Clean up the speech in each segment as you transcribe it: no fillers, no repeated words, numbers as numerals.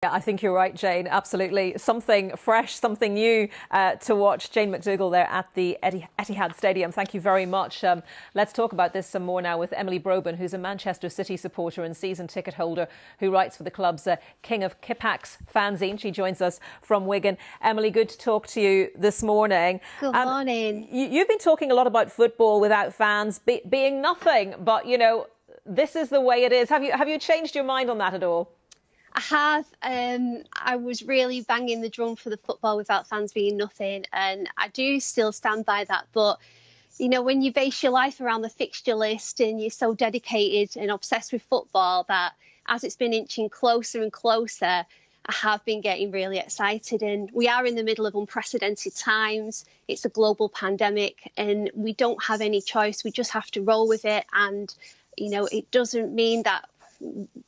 Yeah, I think you're right, Jane. Absolutely. Something fresh, something new to watch. Jane McDougall there at the Etihad Stadium. Thank you very much. Let's talk about this some more now with Emily Broben, who's a Manchester City supporter and season ticket holder who writes for the club's King of Kippax fanzine. She joins us from Wigan. Emily, good to talk to you this morning. Good morning. You've been talking a lot about football without fans being nothing, but, you know, this is the way it is. Have you changed your mind on that at all? I have. I was really banging the drum for the football without fans being nothing, and I do still stand by that. But, you know, when you base your life around the fixture list and you're so dedicated and obsessed with football that as it's been inching closer and closer, I have been getting really excited. And we are in the middle of unprecedented times. It's a global pandemic and we don't have any choice. We just have to roll with it. And, you know, it doesn't mean that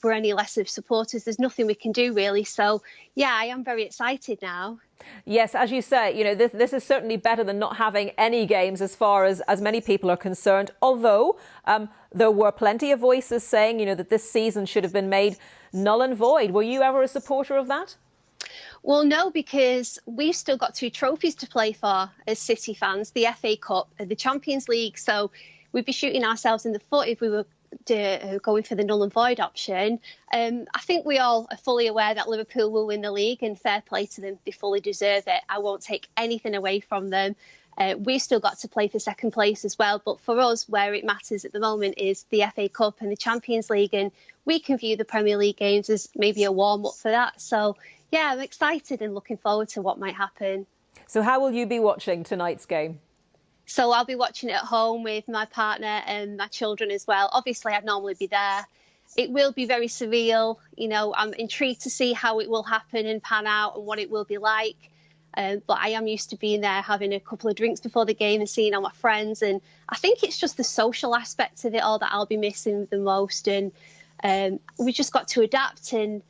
we're any less of supporters. There's nothing we can do, really. So, yeah, I am very excited now. Yes, as you say, you know, this is certainly better than not having any games as far as many people are concerned. Although there were plenty of voices saying, you know, that this season should have been made null and void. Were you ever a supporter of that? Well, no, because we've still got 2 trophies to play for as City fans, the FA Cup and the Champions League. So we'd be shooting ourselves in the foot if we were going for the null and void option. I think we all are fully aware that Liverpool will win the league, and fair play to them. They fully deserve it. I won't take anything away from them. We've still got to play for second place as well. But for us, where it matters at the moment is the FA Cup and the Champions League. And we can view the Premier League games as maybe a warm-up for that. So, yeah, I'm excited and looking forward to what might happen. So how will you be watching tonight's game? So I'll be watching it at home with my partner and my children as well. Obviously, I'd normally be there. It will be very surreal. You know, I'm intrigued to see how it will happen and pan out and what it will be like. But I am used to being there, having a couple of drinks before the game and seeing all my friends. And I think it's just the social aspect of it all that I'll be missing the most. And we just got to adapt. And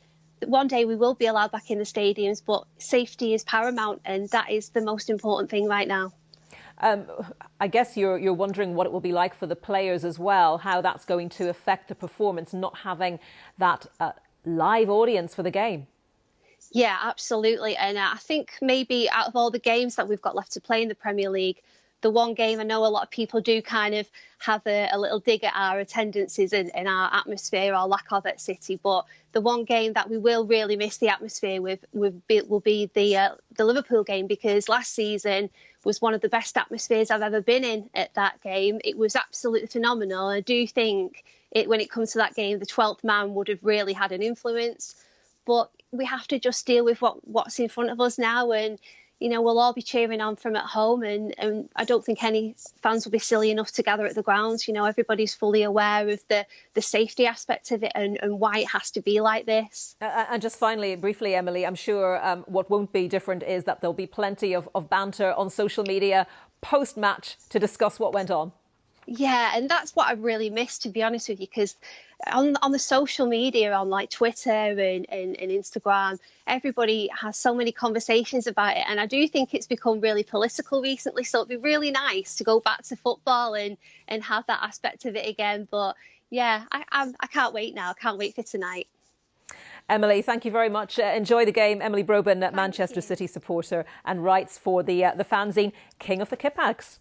one day we will be allowed back in the stadiums, but safety is paramount. And that is the most important thing right now. I guess you're wondering what it will be like for the players as well, how that's going to affect the performance, not having that live audience for the game. Yeah, absolutely. And I think maybe out of all the games that we've got left to play in the Premier League, the one game I know a lot of people do kind of have a little dig at our attendances and our atmosphere or lack of at City. But the one game that we will really miss the atmosphere with will be the Liverpool game, because last season was one of the best atmospheres I've ever been in at that game. It was absolutely phenomenal. I do think when it comes to that game, the 12th man would have really had an influence. But we have to just deal with what's in front of us now. And, you know, we'll all be cheering on from at home. And I don't think any fans will be silly enough to gather at the grounds. You know, everybody's fully aware of the safety aspect of it and why it has to be like this. And just finally, briefly, Emily, I'm sure what won't be different is that there'll be plenty of banter on social media post-match to discuss what went on. Yeah, and that's what I really miss, to be honest with you, because on the social media, on like Twitter and Instagram, everybody has so many conversations about it. And I do think it's become really political recently. So it'd be really nice to go back to football and have that aspect of it again. But yeah, I can't wait now. I can't wait for tonight. Emily, thank you very much. Enjoy the game. Emily Broben, Manchester City supporter and writes for the fanzine King of the Kippax.